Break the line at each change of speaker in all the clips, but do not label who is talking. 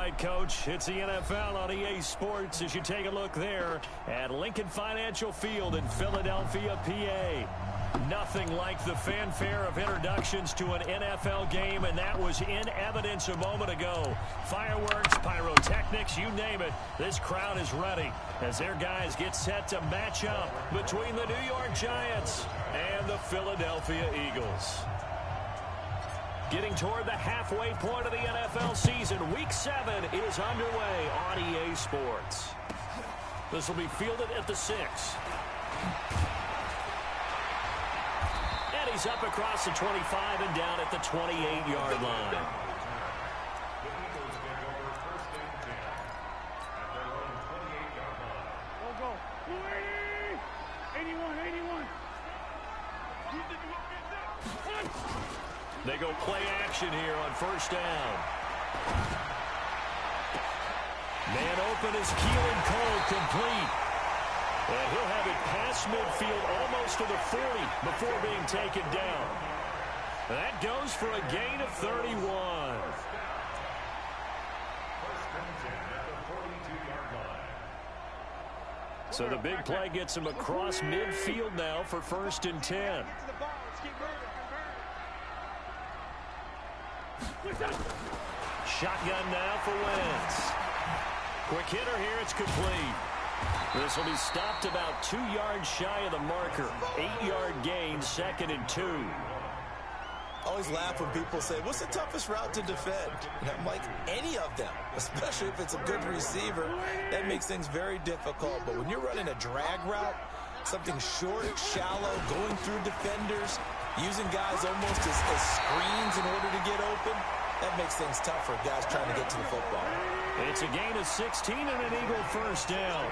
right, Coach. It's the NFL on EA Sports as you take a look there at Lincoln Financial Field in Philadelphia, PA. Nothing like the fanfare of introductions to an NFL game, and that was in evidence a moment ago. Fireworks, pyrotechnics, you name it. This crowd is ready as their guys get set to match up between the New York Giants and the Philadelphia Eagles. Getting toward the halfway point of the NFL season, Week 7 is underway on EA Sports. This will be fielded at the 6. And he's up across the 25 and down at the 28-yard line.
Go. 81.
They go play action here on first down. Man open is Keelan Cole, complete. And he'll have it past midfield almost to the 40 before being taken down. That goes for a gain of 31. So the big play gets him across midfield now for 1st and 10. Shotgun now for Wentz. Quick hitter here, it's complete. This will be stopped about 2 yards shy of the marker. 8-yard gain, 2nd and 2.
Always laugh when people say, what's the toughest route to defend? And I'm like, any of them, especially if it's a good receiver. That makes things very difficult. But when you're running a drag route, something short, shallow, going through defenders, using guys almost as screens in order to get open, that makes things tough for guys trying to get to the football.
It's a gain of 16 and an Eagle first down.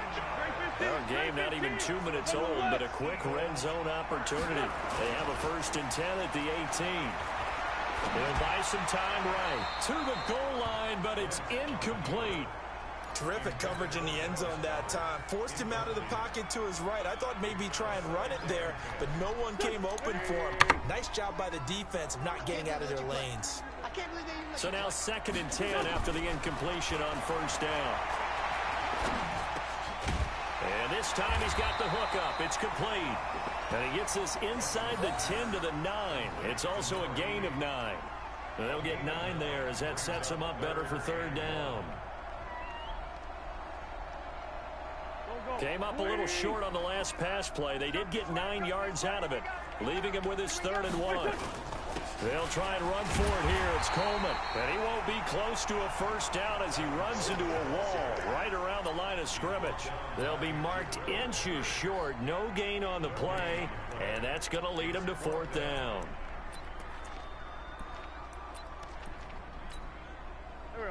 Our game not even 2 minutes old, but a quick red zone opportunity. They have a 1st and 10 at the 18. They'll buy some time right to the goal line, but it's incomplete.
Terrific coverage in the end zone that time. Forced him out of the pocket to his right. I thought maybe try and run it there, but no one came open for him. Nice job by the defense of not getting out of their lanes.
So now 2nd and 10 after the incompletion on first down. And this time he's got the hook up. It's complete. And he gets this inside the 10 to the 9. It's also a gain of 9. They'll get 9 there as that sets him up better for 3rd down. Came up a little short on the last pass play. They did get 9 yards out of it, leaving him with his 3rd and 1. They'll try and run for it here. It's Coleman. And he won't be close to a 1st down as he runs into a wall right around the line of scrimmage. They'll be marked inches short. No gain on the play. And that's going to lead him to 4th down.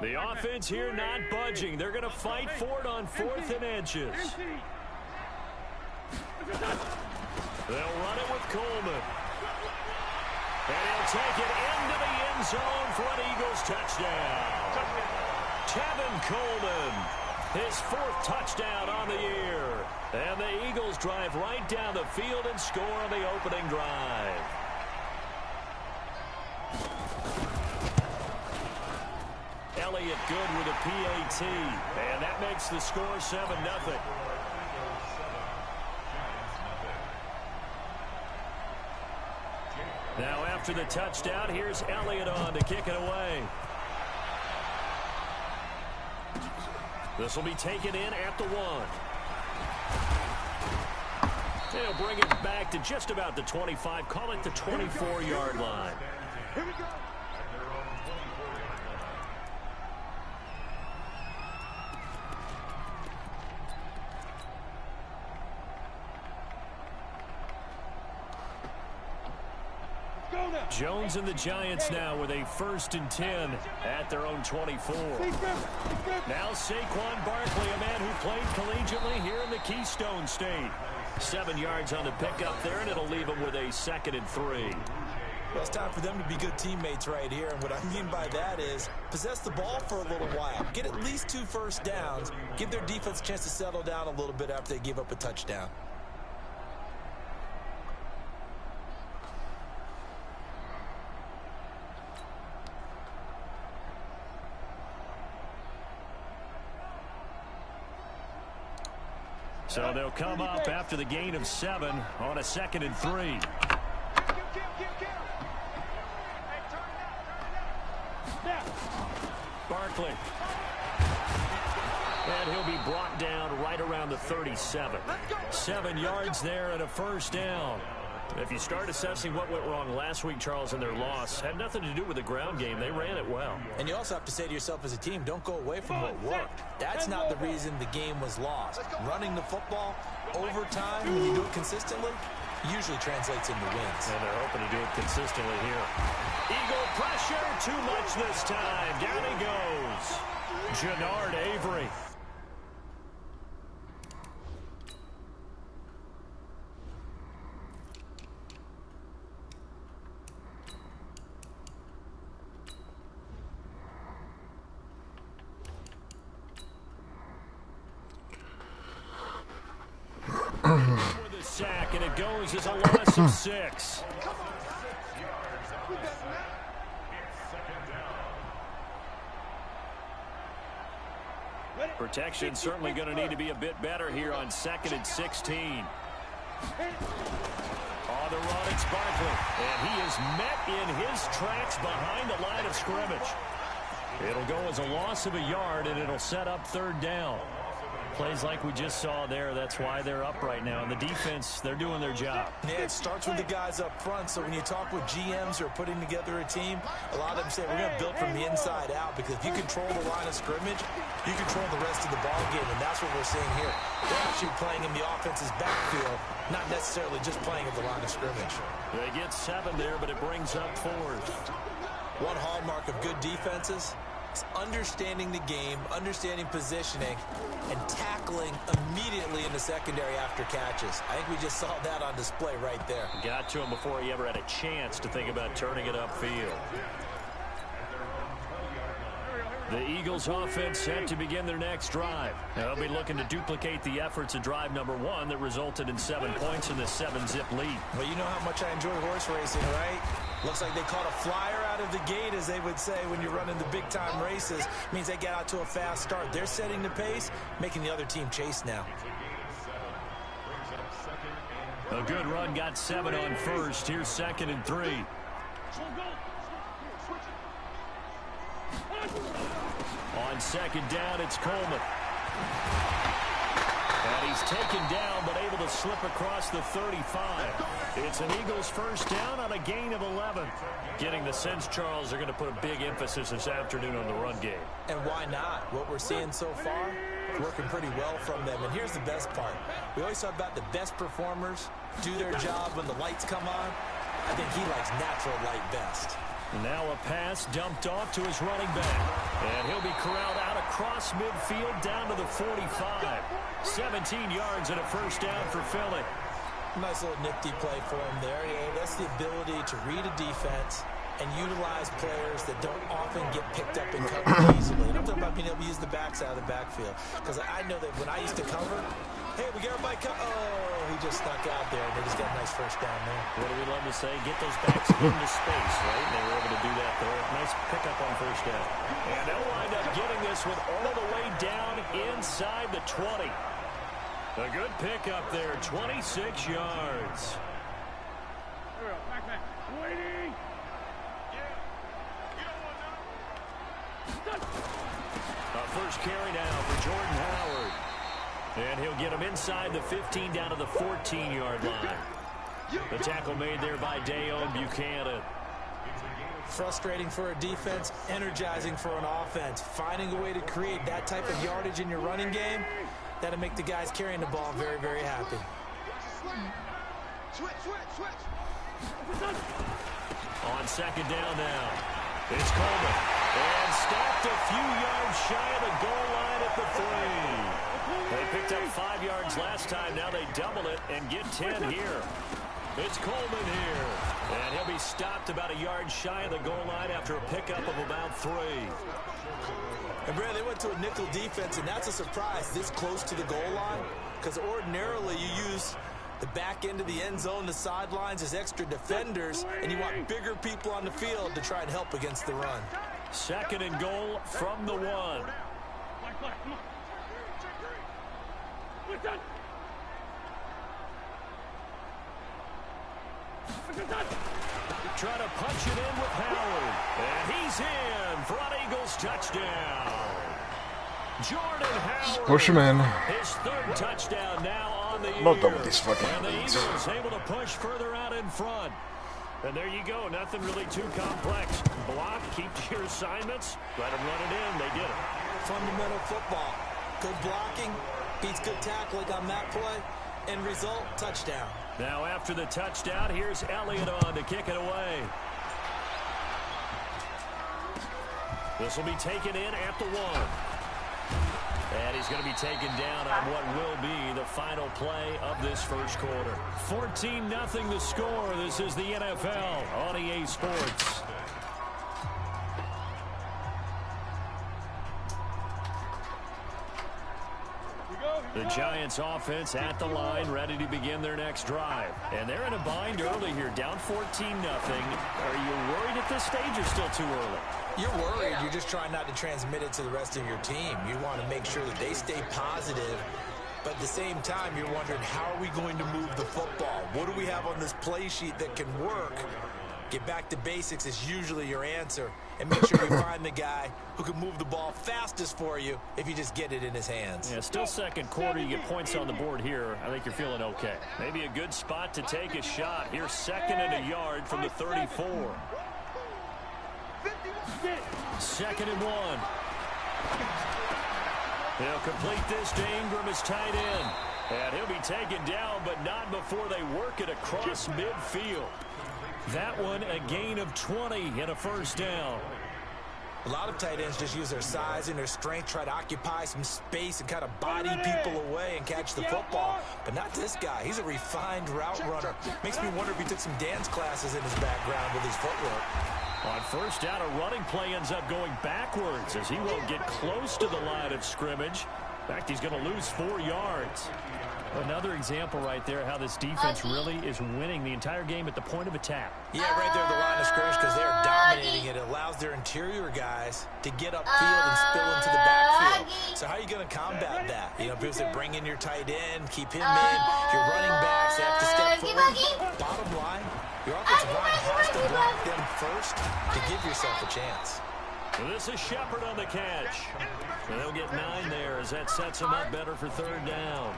The offense here not budging. They're going to fight for it on 4th and inches. They'll run it with Coleman. And he'll take it into the end zone for an Eagles touchdown. Tevin Coleman, his 4th touchdown on the year. And the Eagles drive right down the field and score on the opening drive. Elliott good with a PAT, and that makes the score 7-0. Now after the touchdown, here's Elliott on to kick it away. This will be taken in at the 1. They'll bring it back to just about the 25, call it the 24-yard line.
Here we go.
Jones and the Giants now with a 1st and 10 at their own 24. Now Saquon Barkley, a man who played collegiately here in the Keystone State. 7 yards on the pickup there, and it'll leave him with a 2nd and 3.
Well, it's time for them to be good teammates right here, and what I mean by that is possess the ball for a little while. Get at least 2 first downs. Give their defense a chance to settle down a little bit after they give up a touchdown.
So they'll come up after the gain of 7 on a 2nd and 3. Barkley. And he'll be brought down right around the 37. 7 yards there and a first down. If you start assessing what went wrong last week, Charles, in their loss, had nothing to do with the ground game. They ran it well.
And you also have to say to yourself as a team, don't go away from what worked. That's not the reason the game was lost. Running the football over time, when you do it consistently, usually translates into wins.
And they're hoping to do it consistently here. Eagle pressure, too much this time. Down he goes. Jannard Avery. For the sack, and it goes as a loss of 6. Protection certainly going to need to be a bit better here on 2nd and 16. On the run, it's Barkley, and he is met in his tracks behind the line of scrimmage. It'll go as a loss of a yard, and it'll set up 3rd down. Plays like we just saw there, that's why they're up right now. And the defense, they're doing their job.
Yeah, it starts with the guys up front. So when you talk with GMs who are putting together a team, a lot of them say we're going to build from the inside out, because if you control the line of scrimmage, you control the rest of the ball game, and that's what we're seeing here. They're actually playing in the offense's backfield, not necessarily just playing at the line of scrimmage.
They get 7 there, but it brings up 4th.
One hallmark of good defenses is understanding the game, understanding positioning, and tackling immediately in the secondary after catches. I think we just saw that on display right there.
Got to him before he ever had a chance to think about turning it upfield. The Eagles offense set to begin their next drive. They'll be looking to duplicate the efforts of drive number 1 that resulted in 7 points in this 7-zip lead.
Well, you know how much I enjoy horse racing, right? Looks like they caught a flyer out of the gate, as they would say when you're running the big-time races. Means they get out to a fast start. They're setting the pace, making the other team chase now.
A good run, got 7 on first. Here's 2nd and 3. On 2nd down, it's Coleman. And he's taken down, but able to slip across the 35. It's an Eagles first down on a gain of 11. Getting the sense, Charles, they're going to put a big emphasis this afternoon on the run game.
And why not? What we're seeing so far is working pretty well from them. And here's the best part. We always talk about the best performers do their job when the lights come on. I think he likes natural light best.
Now a pass dumped off to his running back. And he'll be corralled out across midfield down to the 45. 17 yards and a first down for Philly.
Nice little nifty play for him there. Yeah, that's the ability to read a defense and utilize players that don't often get picked up and covered easily. And I'm talking about being able to use the backside of the backfield. Because I know that when I used to cover, hey, we got everybody oh, he just snuck out there, and they just got a nice first down there.
What do we love to say? Get those backs into space, right? And they were able to do that there. Nice pickup on first down. And they'll wind up getting this with all the way down inside the 20. A good pickup there, 26 yards. First carry now for Jordan Howard. And he'll get him inside the 15 down to the 14-yard line. The tackle made there by Dayon Buchanan.
Frustrating for a defense, energizing for an offense. Finding a way to create that type of yardage in your running game, that'll make the guys carrying the ball very, very happy.
On 2nd down now, it's Coleman. And stopped a few yards shy of the goal line at the 3. They picked up 5 yards last time. Now they double it and get 10 here. It's Coleman here. And he'll be stopped about a yard shy of the goal line after a pickup of about 3.
And, Brad, they went to a nickel defense, and that's a surprise this close to the goal line, because ordinarily you use the back end of the end zone, the sidelines as extra defenders, and you want bigger people on the field to try and help against the run.
2nd and goal from the 1. Try to punch it in with Howard. And he's in for an Eagles touchdown. Jordan Howard.
Push him in.
His third touchdown now on the year.
I'm not done with these fucking
and the
leads.
Eagles able to push further out in front. And there you go. Nothing really too complex. Block, keep to your assignments, let them run it in. They did it.
Fundamental football. Good blocking beats good tackling on that play. End result, touchdown.
Now after the touchdown, here's Elliott on to kick it away. This will be taken in at the 1. And he's going to be taken down on what will be the final play of this first quarter. 14-0 the score. This is the NFL on EA Sports. The Giants offense at the line, ready to begin their next drive. And they're in a bind early here, down 14-0. Are you worried at this stage or still too early?
You're worried. You're just trying not to transmit it to the rest of your team. You want to make sure that they stay positive. But at the same time, you're wondering, how are we going to move the football? What do we have on this play sheet that can work? Get back to basics is usually your answer. And make sure you find the guy who can move the ball fastest for you if you just get it in his hands.
Yeah, still second quarter. You get points on the board here. I think you're feeling okay. Maybe a good spot to take a shot. Here's 2nd and a yard from the 34. 2nd and 1. He'll complete this to Ingram as tight end. And he'll be taken down, but not before they work it across midfield. That one, a gain of 20 and a first down.
A lot of tight ends just use their size and their strength, try to occupy some space and kind of body people away and catch the football. But not this guy. He's a refined route runner. Makes me wonder if he took some dance classes in his background with his footwork.
On first down, a running play ends up going backwards as he won't get close to the line of scrimmage. In fact, he's going to lose 4 yards. Another example right there how this defense really is winning the entire game at the point of attack.
Yeah, right there at the line of scrimmage because they're dominating it. It allows their interior guys to get upfield and spill into the backfield. So how are you going to combat that? You know, people say bring in your tight end, keep him in. Your running backs have to step forward. Bottom line, your offensive line has to block them first to give yourself a chance.
Well, this is Shepard on the catch. And they'll get 9 there as that sets them up better for 3rd down.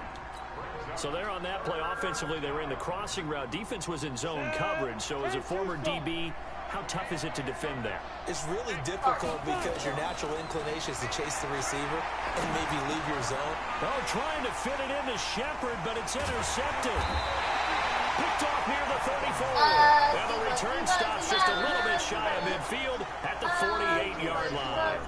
So there on that play, offensively, they ran the crossing route. Defense was in zone coverage. So as a former DB, how tough is it to defend that?
It's really difficult because your natural inclination is to chase the receiver and maybe leave your zone.
Oh, trying to fit it into Shepard, but it's intercepted. Picked off near the 34. And the return stops just a little bit shy of midfield at the 48-yard line.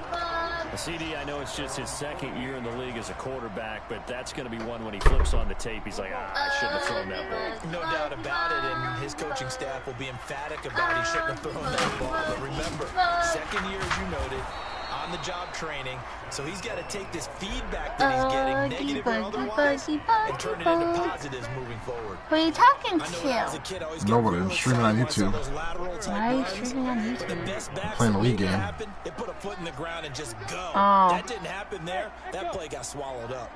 CD, I know it's just his 2nd year in the league as a quarterback, but that's going to be one when he flips on the tape. He's like, I shouldn't have thrown that ball.
No doubt about it, and his coaching staff will be emphatic about he shouldn't have thrown that ball. But remember, 2nd year, as you noted, on-the-job training, so he's got to take this feedback that he's getting, negative or otherwise, and turn it into positives moving forward.
Who are you talking
I know when I was a
to?
kid, I always
Nobody.
get
I'm
real
streaming on
excited when I
YouTube.
saw those lateral type
Why are you
runs.
streaming on
But the
YouTube?
best backs
Playing a
that
league
made it
game.
happen, they put a foot in the ground and just go.
Oh.
That didn't happen there. That play got swallowed up.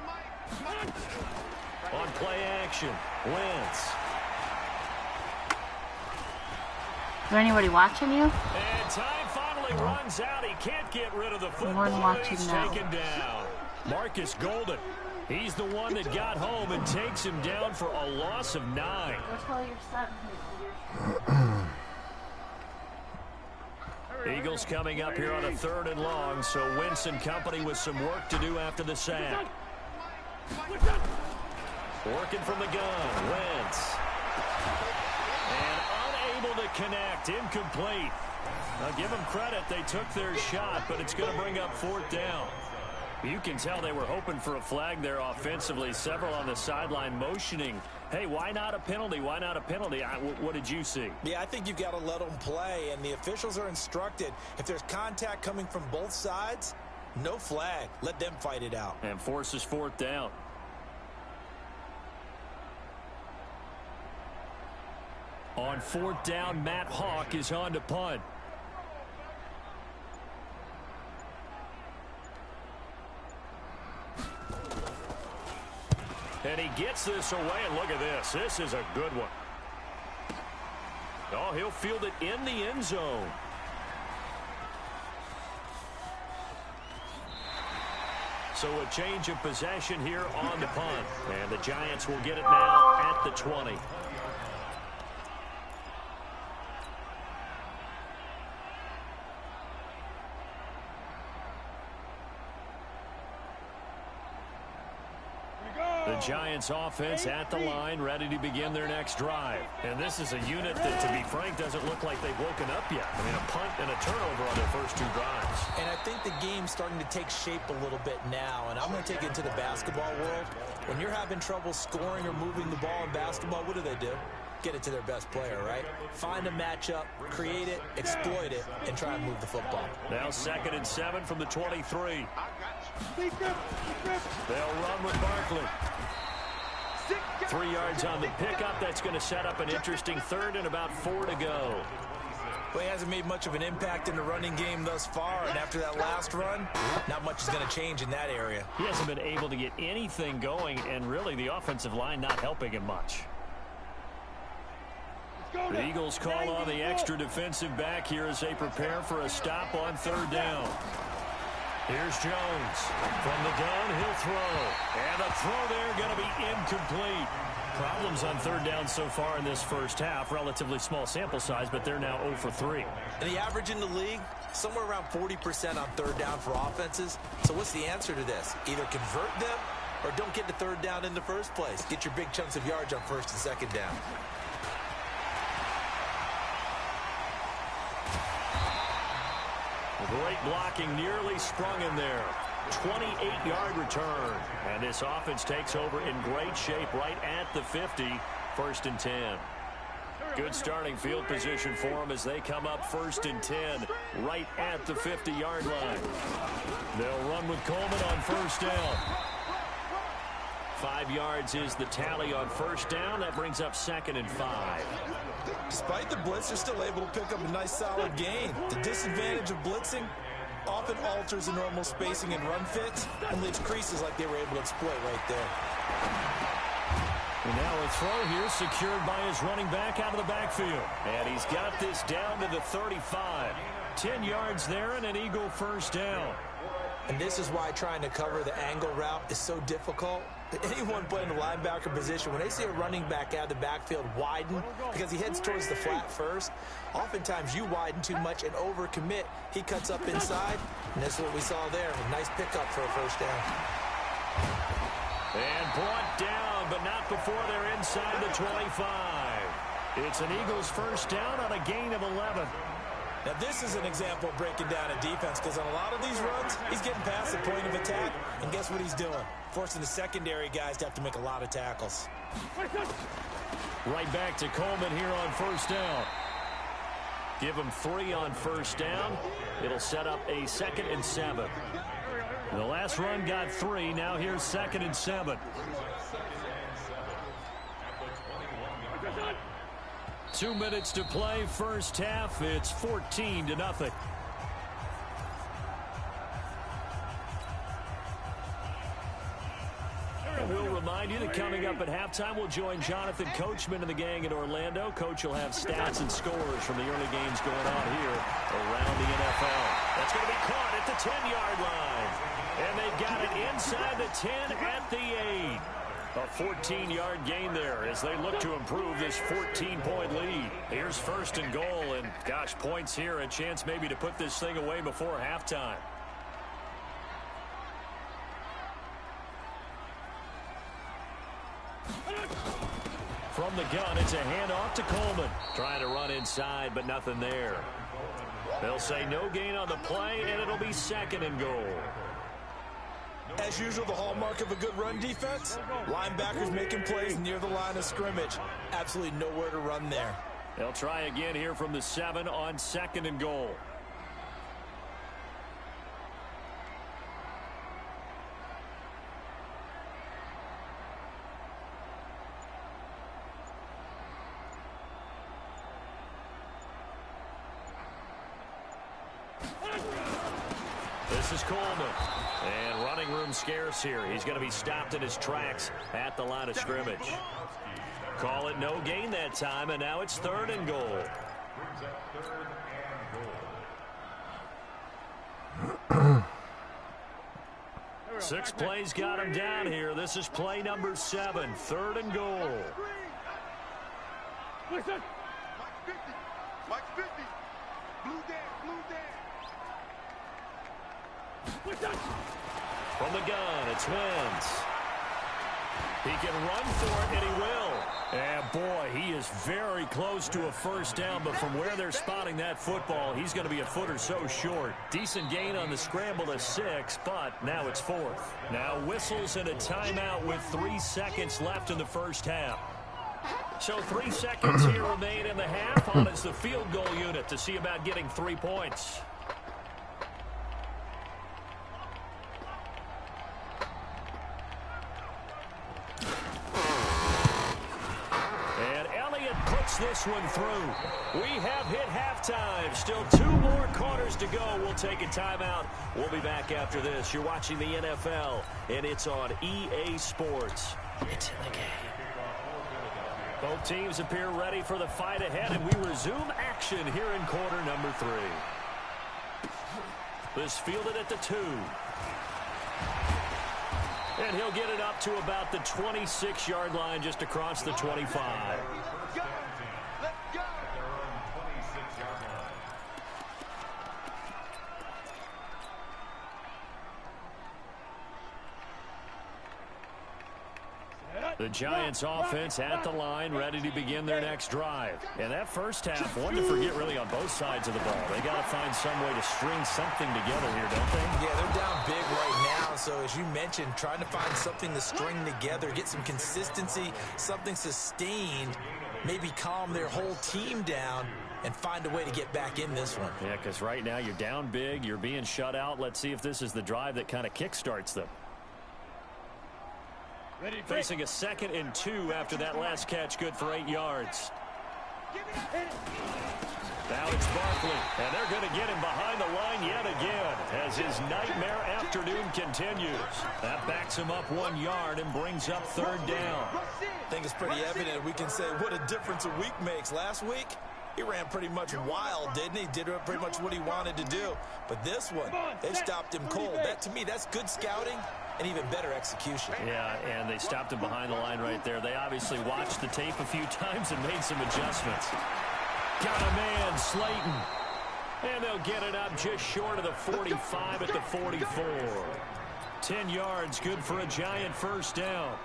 On play action, Wentz.
Is there anybody watching you?
And time finally runs out. He can't get rid of the football.
One watching
He's
now.
taken down. Marcus Golden. He's the one that got home and takes him down for a loss of 9.
Go tell your son.
Eagles coming up here on a 3rd and long, so Wentz and company with some work to do after the sack. Working from the gun, Wentz. And unable to connect, incomplete. Now give them credit, they took their shot, but it's going to bring up 4th down. You can tell they were hoping for a flag there offensively. Several on the sideline motioning, hey, why not a penalty? Why not a penalty? What did you see?
Yeah, I think you've got to let them play, and the officials are instructed. If there's contact coming from both sides, no flag. Let them fight it out.
And forces 4th down. On 4th down, Matt Hawk is on to punt. And he gets this away, and look at this. This is a good one. Oh, he'll field it in the end zone. So a change of possession here on the punt. And the Giants will get it now at the 20. The Giants offense at the line, ready to begin their next drive. And this is a unit that, to be frank, doesn't look like they've woken up yet. I mean, a punt and a turnover on their first two drives.
And I think the game's starting to take shape a little bit now. And I'm going to take it to the basketball world. When you're having trouble scoring or moving the ball in basketball, what do? Get it to their best player, right? Find a matchup, create it, exploit it, and try and move the football.
Now 2nd and 7 from the 23. They'll run with Barkley. 3 yards on the pickup. That's going to set up an interesting third and about 4 to go.
Well, he hasn't made much of an impact in the running game thus far, and after that last run, not much is going to change in that area.
He hasn't been able to get anything going, and really the offensive line not helping him much. The Eagles call on the extra defensive back here as they prepare for a stop on 3rd down. Here's Jones. From the gun, he'll throw. And a throw there going to be incomplete. Problems on 3rd down so far in this first half. Relatively small sample size, but they're now 0 for 3.
And the average in the league, somewhere around 40% on 3rd down for offenses. So what's the answer to this? Either convert them or don't get to 3rd down in the first place. Get your big chunks of yards on 1st and 2nd down.
Great blocking, nearly sprung in there. 28-yard return. And this offense takes over in great shape right at the 50. 1st and 10. Good starting field position for them as they come up 1st and 10 right at the 50-yard line. They'll run with Coleman on 1st down. 5 yards is the tally on 1st down. That brings up 2nd and 5.
Despite the blitz, they're still able to pick up a nice solid gain. The disadvantage of blitzing often alters the normal spacing and run fits and leaves creases like they were able to exploit right there.
And now a throw here secured by his running back out of the backfield. And he's got this down to the 35. 10 yards there and an Eagle 1st down.
And this is why trying to cover the angle route is so difficult. Anyone playing the linebacker position, when they see a running back out of the backfield widen because he heads towards the flat first, oftentimes you widen too much and overcommit. He cuts up inside, and that's what we saw there. A nice pickup for a 1st down.
And brought down, but not before they're inside the 25. It's an Eagles 1st down on a gain of 11.
Now, this is an example of breaking down a defense because on a lot of these runs, he's getting past the point of attack, and guess what he's doing? Forcing the secondary guys to have to make a lot of tackles.
Right back to Coleman here on 1st down. Give him 3 on 1st down. It'll set up a 2nd and 7. The last run got 3. Now here's 2nd and 7. 2 minutes to play, first half. It's 14-0. And we'll remind you that coming up at halftime, we'll join Jonathan Coachman and the gang in Orlando. Coach will have stats and scores from the early games going on here around the NFL. That's going to be caught at the 10-yard line. And they've got it inside the 10 at the 8. A 14-yard gain there as they look to improve this 14-point lead. Here's 1st and goal, and gosh, points here, a chance maybe to put this thing away before halftime. From the gun, it's a handoff to Coleman. Trying to run inside, but nothing there. They'll say no gain on the play, and it'll be 2nd and goal.
As usual, the hallmark of a good run defense, linebackers making plays near the line of scrimmage. Absolutely nowhere to run there.
They'll try again here from the 7 on 2nd and goal. This is Coleman. And running room scarce here. He's going to be stopped in his tracks at the line of scrimmage. Call it no gain that time, and now it's 3rd and goal. Six plays got him down here. This is play number 7, 3rd and goal.
Listen. Mike 50. Blue down.
From the gun, it's Wentz. He can run for it, and he will. And, boy, he is very close to a first down, but from where they're spotting that football, he's going to be a foot or so short. Decent gain on the scramble to 6, but now it's 4th. Now whistles and a timeout with 3 seconds left in the first half. So 3 seconds here remain in the half. On is the field goal unit to see about getting 3 points. This one through. We have hit halftime. Still 2 more quarters to go. We'll take a timeout. We'll be back after this. You're watching the NFL, and it's on EA Sports. It's in the game. Both teams appear ready for the fight ahead, and we resume action here in quarter number 3. This fielded at the 2. And he'll get it up to about the 26-yard line, just across the 25. The Giants offense at the line, ready to begin their next drive. And that first half, one to forget really on both sides of the ball. They got to find some way to string something together here, don't they?
Yeah, they're down big right now. So as you mentioned, trying to find something to string together, get some consistency, something sustained, maybe calm their whole team down and find a way to get back in this one.
Yeah, because right now you're down big, you're being shut out. Let's see if this is the drive that kind of kickstarts them. Facing a 2nd and 2 after that last catch, good for 8 yards. Now it's Barkley, and they're going to get him behind the line yet again as his nightmare afternoon continues. That backs him up 1 yard and brings up 3rd down.
I think it's pretty evident. We can say what a difference a week makes. Last week, he ran pretty much wild, didn't he? Did pretty much what he wanted to do. But this one, they stopped him cold. That, to me, that's good scouting and even better execution.
Yeah, and they stopped him behind the line right there. They obviously watched the tape a few times and made some adjustments. Got a man, Slayton. And they'll get it up just short of the 45 at the 44. 10 yards, good for a Giant first down.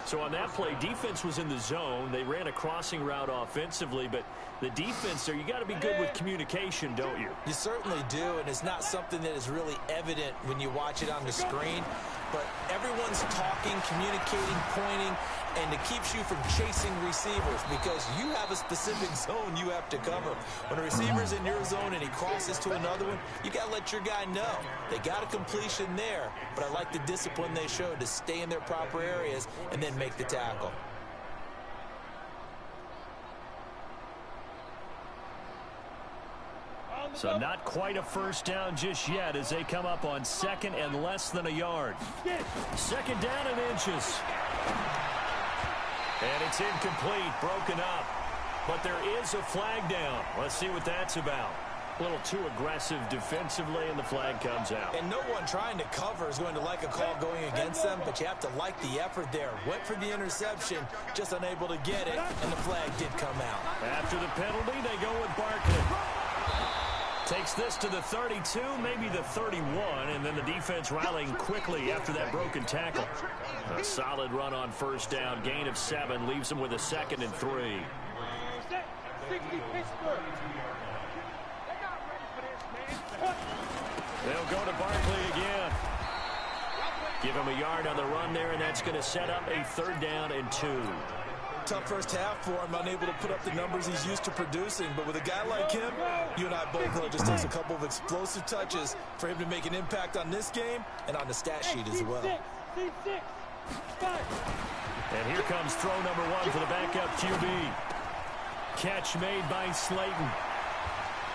So on that play, defense was in the zone. They ran a crossing route offensively, but the defense there, you got to be good with communication, don't you?
You certainly do, and it's not something that is really evident when you watch it on the screen. But everyone's talking, communicating, pointing, and it keeps you from chasing receivers because you have a specific zone you have to cover. When a receiver's in your zone and he crosses to another one, you got to let your guy know. They got a completion there, but I like the discipline they showed to stay in their proper areas and then make the tackle.
So not quite a first down just yet as they come up on 2nd and less than a yard. 2nd down and inches. And it's incomplete, broken up. But there is a flag down. Let's see what that's about. A little too aggressive defensively, and the flag comes out.
And no one trying to cover is going to like a call going against them, but you have to like the effort there. Went for the interception, just unable to get it, and the flag did come out.
After the penalty, they go with Barkley. Takes this to the 32, maybe the 31, and then the defense rallying quickly after that broken tackle. A solid run on first down, gain of 7, leaves them with a 2nd and 3. They'll go to Barkley again. Give him a yard on the run there, and that's going to set up a 3rd down and 2.
Tough first half for him, unable to put up the numbers he's used to producing. But with a guy like him, you and I both know it just takes a couple of explosive touches for him to make an impact on this game and on the stat sheet as well.
And here comes throw number 1 for the backup QB. Catch made by Slayton.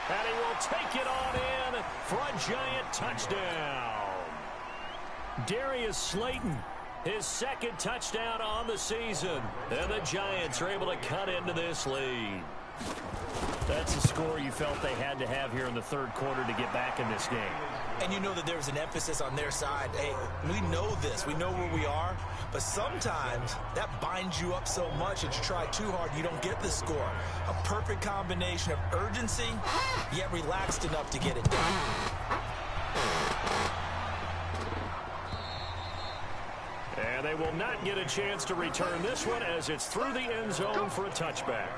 And he will take it on in for a Giant touchdown. Darius Slayton, his 2nd touchdown on the season. And the Giants are able to cut into this lead. That's a score you felt they had to have here in the third quarter to get back in this game.
And you know that there's an emphasis on their side. Hey, we know this. We know where we are. But sometimes that binds you up so much that you try too hard, you don't get the score. A perfect combination of urgency, yet relaxed enough to get it done.
And they will not get a chance to return this one as it's through the end zone for a touchback.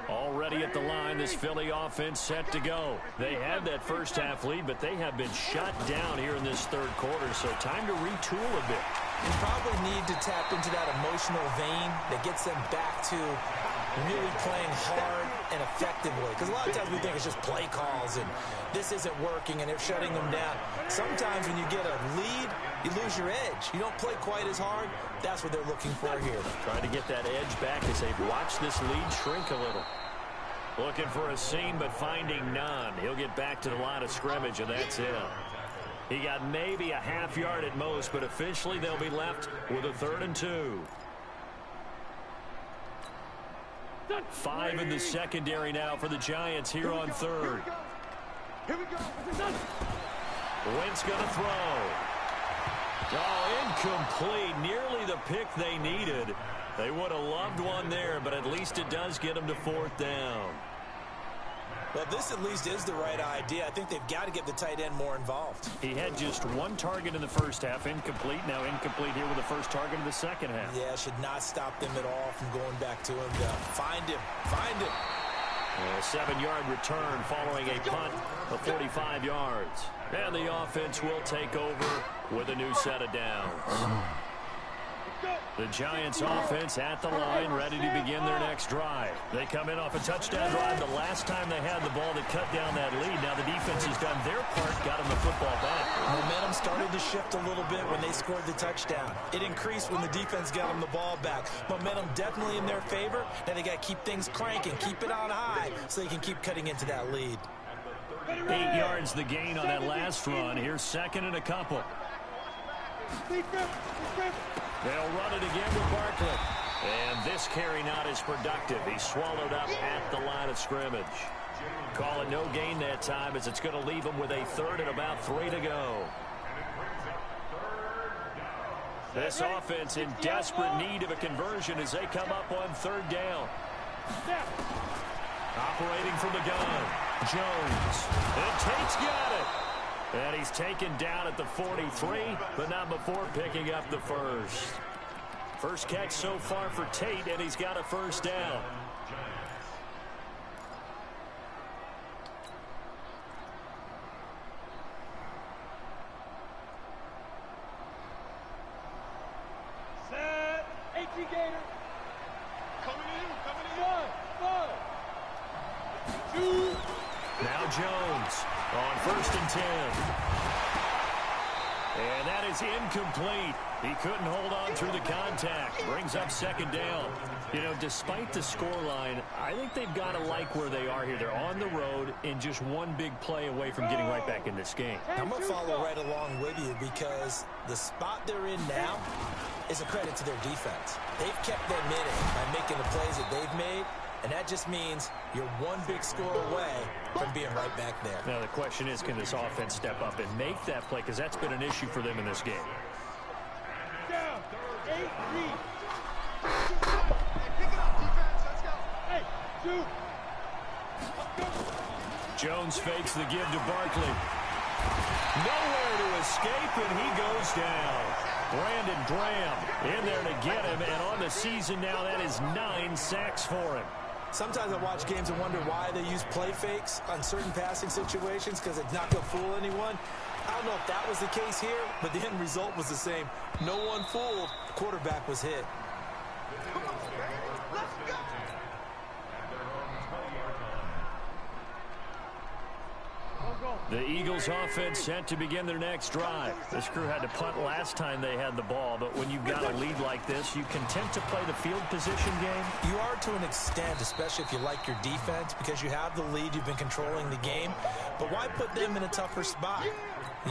Already at the line, this Philly offense set to go. They had that first half lead, but they have been shut down here in this third quarter, so time to retool a bit.
You probably need to tap into that emotional vein that gets them back to really playing hard and effectively. Because a lot of times we think it's just play calls and this isn't working and they're shutting them down. Sometimes when you get a lead, you lose your edge. You don't play quite as hard. That's what they're looking for here.
Trying to get that edge back as they've watched this lead shrink a little. Looking for a seam, but finding none. He'll get back to the line of scrimmage, and that's it. He got maybe a half yard at most, but officially they'll be left with a 3rd and 2. 5 in the secondary now for the Giants here on 3rd.
Here we go.
Wentz going to throw. Oh, incomplete. Nearly the pick they needed. They would have loved one there, but at least it does get them to 4th down.
Well, this at least is the right idea. I think they've got to get the tight end more involved.
He had just 1 target in the first half, incomplete. Now incomplete here with the first target in the second half.
Yeah, should not stop them at all from going back to him. Find him. Find him.
A 7-yard return following a punt of 45 yards. And the offense will take over with a new set of downs. The Giants offense at the line, ready to begin their next drive. They come in off a touchdown drive the last time they had the ball that cut down that lead. Now the defense has done their part, got them the football back.
Momentum started to shift a little bit when they scored the touchdown. It increased when the defense got them the ball back. Momentum definitely in their favor. Now they got to keep things cranking, keep it on high so they can keep cutting into that lead.
8 yards the gain on that last run. Here's 2nd and a couple. They'll run it again with Barkley. And this carry not as productive. He's swallowed up at the line of scrimmage. Call it no gain that time as it's going to leave him with a 3rd and about 3 to go. This offense in desperate need of a conversion as they come up on 3rd down. Operating from the gun, Jones. And Tate's got it. And he's taken down at the 43, but not before picking up the first. First catch so far for Tate, and he's got a 1st down.
Set. 18 Gator. Coming in. 1, 2.
Now Jones on 1st and 10. And that is incomplete. He couldn't hold on through the contact. Brings up 2nd down. You know, despite the scoreline, I think they've got to like where they are here. They're on the road and just one big play away from getting right back in this game.
I'm going to follow right along with you because the spot they're in now is a credit to their defense. They've kept them in it by making the plays that they've made. And that just means you're one big score away from being right back there.
Now the question is, can this offense step up and make that play? Because that's been an issue for them in this game.
Down. 8-3. Pick it up, defense. Let's go. Hey, 2.
Jones fakes the give to Barkley. Nowhere to escape, and he goes down. Brandon Graham in there to get him, and on the season now, that is 9 sacks for him.
Sometimes I watch games and wonder why they use play fakes on certain passing situations because it's not going to fool anyone. I don't know if that was the case here, but the end result was the same. No one fooled. The quarterback was hit.
Come on, man. Let's go.
The Eagles offense set to begin their next drive. This crew had to punt last time they had the ball, but when you've got a lead like this, you content to play the field position game?
You are to an extent, especially if you like your defense, because you have the lead, you've been controlling the game. But why put them in a tougher spot?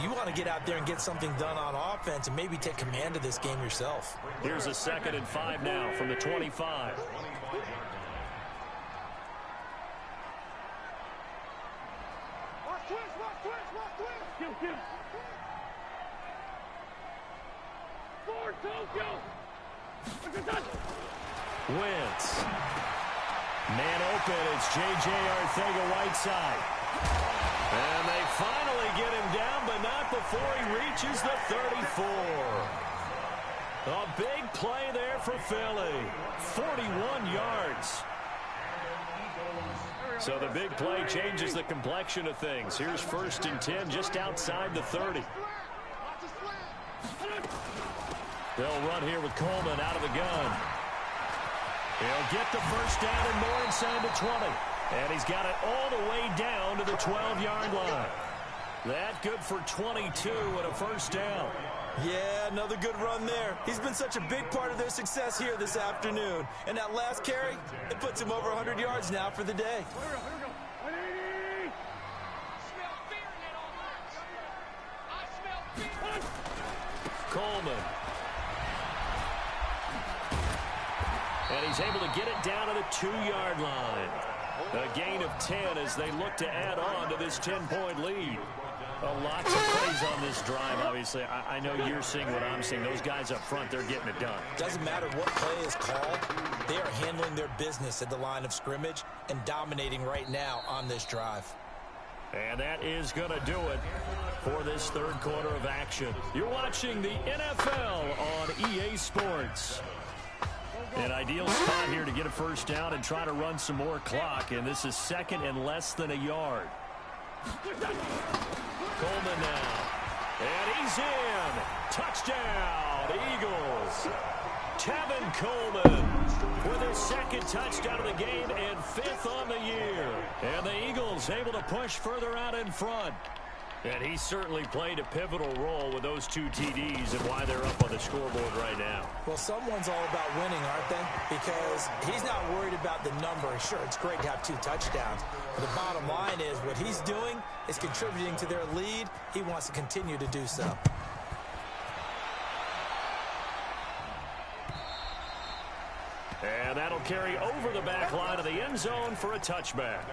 You want to get out there and get something done on offense and maybe take command of this game yourself.
Here's a 2nd and 5 now from the 25.
Watch twist, watch twist, watch twist. Kill. Forward, Tokyo.
Wentz. Man open, it's J.J. Arcega-Whiteside. And they finally get him down, but not before he reaches the 34. A big play there for Philly. 41 yards. So the big play changes the complexion of things. Here's 1st and 10 just outside the 30. They'll run here with Coleman out of the gun. He'll get the first down and more and send him to 20. And he's got it all the way down to the 12-yard line. That good for 22 and a first down.
Yeah, another good run there. He's been such a big part of their success here this afternoon. And that last carry, it puts him over 100 yards now for the day.
Coleman. And he's able to get it down to the 2-yard line. A gain of 10 as they look to add on to this 10-point lead. Lots of plays on this drive, obviously. I know you're seeing what I'm seeing. Those guys up front, they're getting it done.
Doesn't matter what play is called. They are handling their business at the line of scrimmage and dominating right now on this drive.
And that is going to do it for this third quarter of action. You're watching the NFL on EA Sports. An ideal spot here to get a first down and try to run some more clock. And this is 2nd and less than a yard. Coleman now. And he's in. Touchdown, Eagles. Tevin Coleman with his 2nd touchdown of the game and 5th on the year. And the Eagles able to push further out in front. And he certainly played a pivotal role with those 2 TDs and why they're up on the scoreboard right now.
Well, someone's all about winning, aren't they? Because he's not worried about the number. Sure, it's great to have 2 touchdowns. But the bottom line is what he's doing is contributing to their lead. He wants to continue to do so.
And that'll carry over the back line of the end zone for a touchback.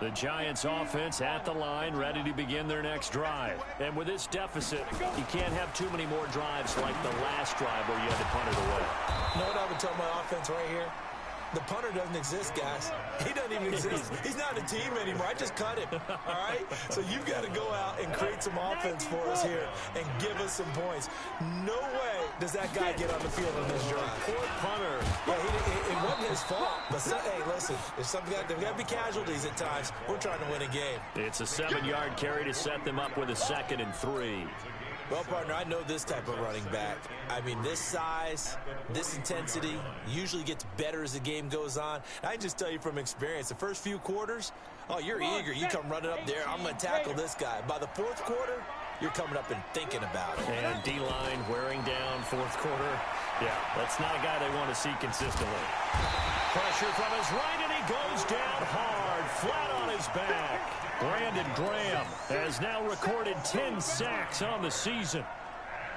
The Giants offense at the line, ready to begin their next drive. And with this deficit, you can't have too many more drives like the last drive where you had to punt it away.
You know what I would tell my offense right here? The punter doesn't exist, guys. He doesn't even exist. He's not a team anymore. I just cut him, all right? So you've got to go out and create some offense for us here and give us some points. No way does that guy get on the field on this drive.
Poor punter.
Yeah, it wasn't his fault. But, hey, listen, there's got to be casualties at times. We're trying to win a game.
It's a 7-yard carry to set them up with a 2nd and 3.
Well, partner, I know this type of running back. I mean, this size, this intensity usually gets better as the game goes on. I can just tell you from experience, the first few quarters, oh, you're eager. You come running up there. I'm going to tackle this guy. By the 4th quarter, you're coming up and thinking about it.
And D-line wearing down 4th quarter. Yeah, that's not a guy they want to see consistently. Pressure from his right, and he goes down hard, flat on his back. Brandon Graham has now recorded 10 sacks on the season.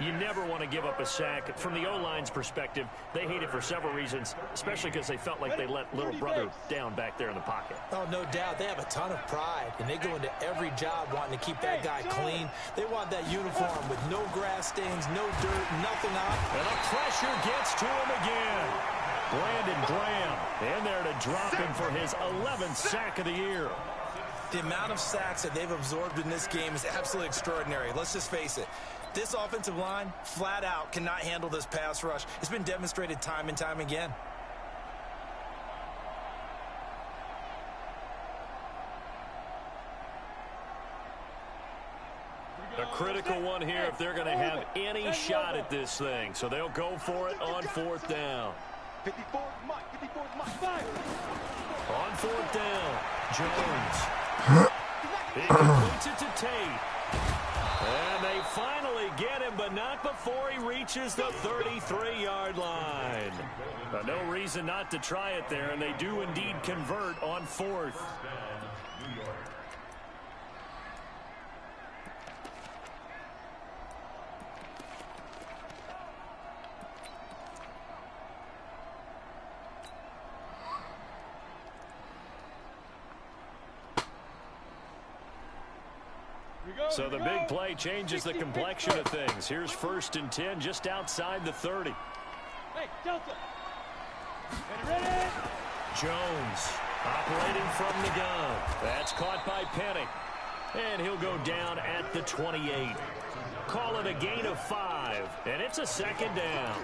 You never want to give up a sack. From the O-line's perspective, they hate it for several reasons, especially because they felt like they let little brother down back there in the pocket.
Oh, no doubt. They have a ton of pride, and they go into every job wanting to keep that guy clean. They want that uniform with no grass stains, no dirt, nothing on it.
And the pressure gets to him again. Brandon Graham in there to drop him for his 11th sack of the year.
The amount of sacks that they've absorbed in this game is absolutely extraordinary. Let's just face it. This offensive line, flat out, cannot handle this pass rush. It's been demonstrated time and time again.
A critical one here if they're going to have any shot at this thing. So they'll go for it on 4th down.
54 Mike, 54 Mike, fire!
On 4th down, Jones. He completes it to Tate. And they finally get him, but not before he reaches the 33-yard line. No reason not to try it there, and they do indeed convert on 4th. So the big play changes the complexion of things. Here's 1st and 10 just outside the 30.
Hey, Delta. Ready?
Jones operating from the gun. That's caught by Penny. And he'll go down at the 28. Call it a gain of 5, and it's a 2nd down.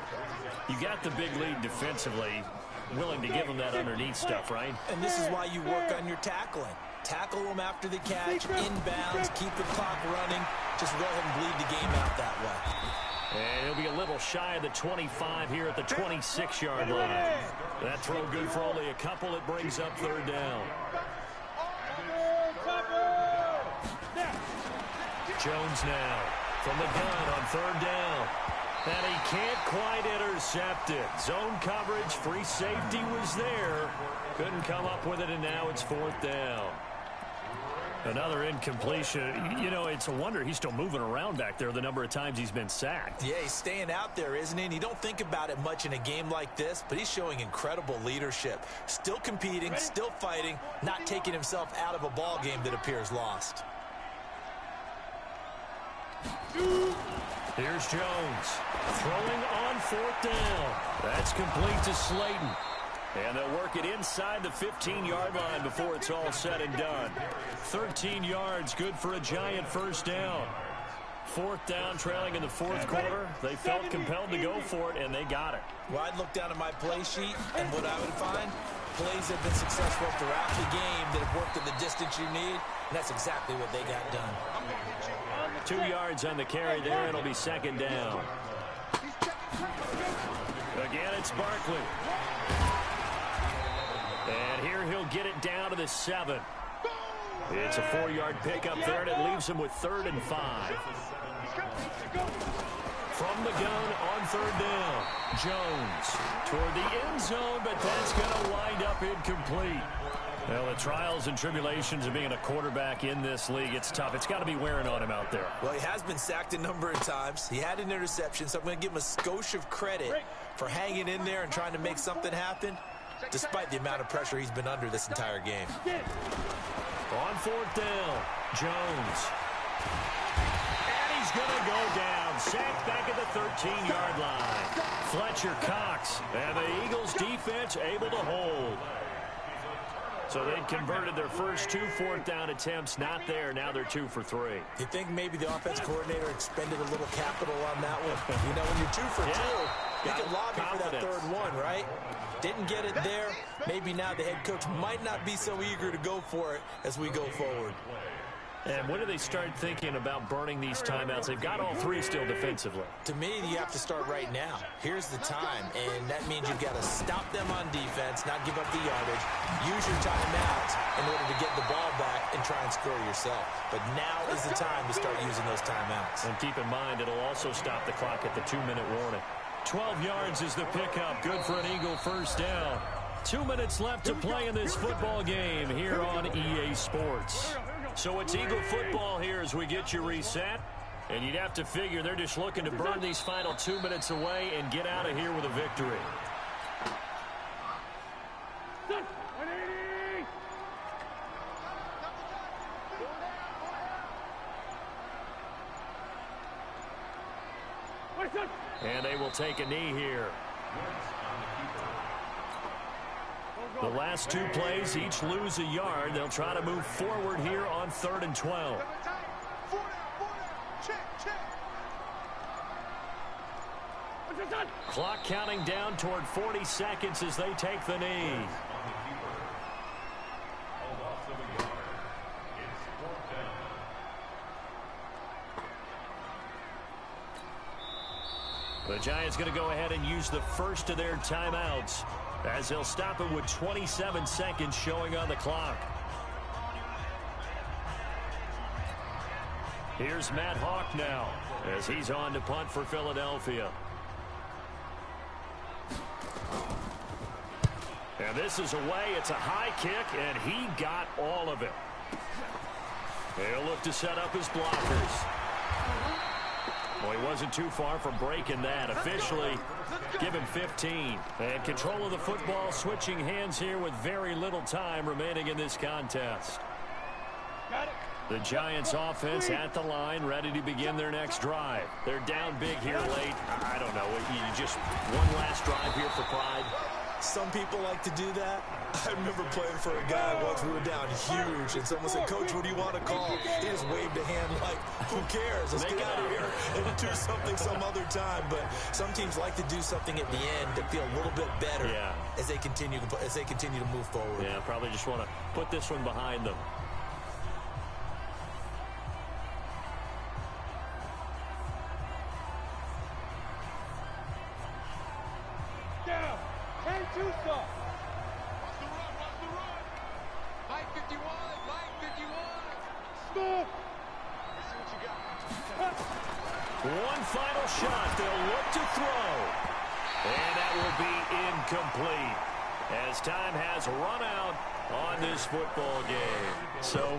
You got the big lead defensively. Willing to give them that underneath stuff, right?
And this is why you work on your tackling. Tackle them after the catch, inbounds, keep the clock running. Just go ahead and bleed the game out that way.
And he'll be a little shy of the 25 here at the 26-yard line. That throw good for only a couple. It brings up 3rd down. Jones now from the gun on 3rd down. And he can't quite intercept it. Zone coverage, free safety was there. Couldn't come up with it, and now it's 4th down. Another incompletion. You know, it's a wonder he's still moving around back there the number of times he's been sacked.
Yeah, he's staying out there, isn't he? And you don't think about it much in a game like this, but he's showing incredible leadership. Still competing, still fighting, not taking himself out of a ball game that appears lost.
Here's Jones throwing on 4th down. That's complete to Slayton. And they'll work it inside the 15-yard line before it's all said and done. 13 yards, good for a giant 1st down. 4th down, trailing in the 4th quarter. They felt compelled to go for it, and they got it.
Well, I'd look down at my play sheet, and what I would find, plays have been successful throughout the game that have worked in the distance you need, and that's exactly what they got done.
2 yards on the carry there. It'll be 2nd down. Again, it's Barkley. And here he'll get it down to the 7. It's a 4-yard pickup there, and it leaves him with 3rd and 5. From the gun on 3rd down. Jones toward the end zone, but that's going to wind up incomplete. Well, the trials and tribulations of being a quarterback in this league, it's tough. It's got to be wearing on him out there.
Well, he has been sacked a number of times. He had an interception, so I'm going to give him a skosh of credit for hanging in there and trying to make something happen, despite the amount of pressure he's been under this entire game.
On 4th down, Jones. And he's going to go down. Sacked back at the 13-yard line. Fletcher Cox. And the Eagles defense able to hold. So they'd converted their first 2 4th down attempts. Not there. Now they're 2 for 3.
You think maybe the offense coordinator expended a little capital on that one? You know, when you're 2 for 2, you can lobby for that 3rd one, right? Didn't get it there. Maybe now the head coach might not be so eager to go for it as we go forward.
And when do they start thinking about burning these timeouts? They've got all 3 still defensively.
To me, you have to start right now. Here's the time, and that means you've got to stop them on defense, not give up the yardage, use your timeouts in order to get the ball back and try and score yourself. But now is the time to start using those timeouts.
And keep in mind, it'll also stop the clock at the 2-minute warning. 12 yards is the pickup. Good for an Eagle 1st down. 2 minutes left to play in this football game here on EA Sports. So it's Eagle football here as we get you reset. And you'd have to figure they're just looking to burn these final 2 minutes away and get out of here with a victory. And they will take a knee here. The last 2 plays each lose a yard. They'll try to move forward here on 3rd and 12. Clock counting down toward 40 seconds as they take the knee. The Giants going to go ahead and use the first of their timeouts as they'll stop it with 27 seconds showing on the clock. Here's Matt Hawk now as he's on to punt for Philadelphia. And this is away. It's a high kick, and he got all of it. They'll look to set up his blockers. Well, he wasn't too far from breaking that. Officially, given 15. And control of the football, switching hands here with very little time remaining in this contest.
Got it.
The Giants offense at the line, ready to begin their next drive. They're down big here late. I don't know. You just one last drive here for pride.
Some people like to do that. I remember playing for a guy once. We were down huge, and someone said, "Coach, what do you want to call?" He just waved a hand like, "Who cares? Let's get out of here and do something some other time." But some teams like to do something at the end to feel a little bit better as they continue to move forward.
Yeah, probably just want to put this one behind them.
Down. 10-2 stop.
Watch the run, watch the run. Mike 51, Mike 51.
Stop.
Let's see what you got.
One final shot. They'll look to throw. And that will be incomplete as time has run out on this football game. So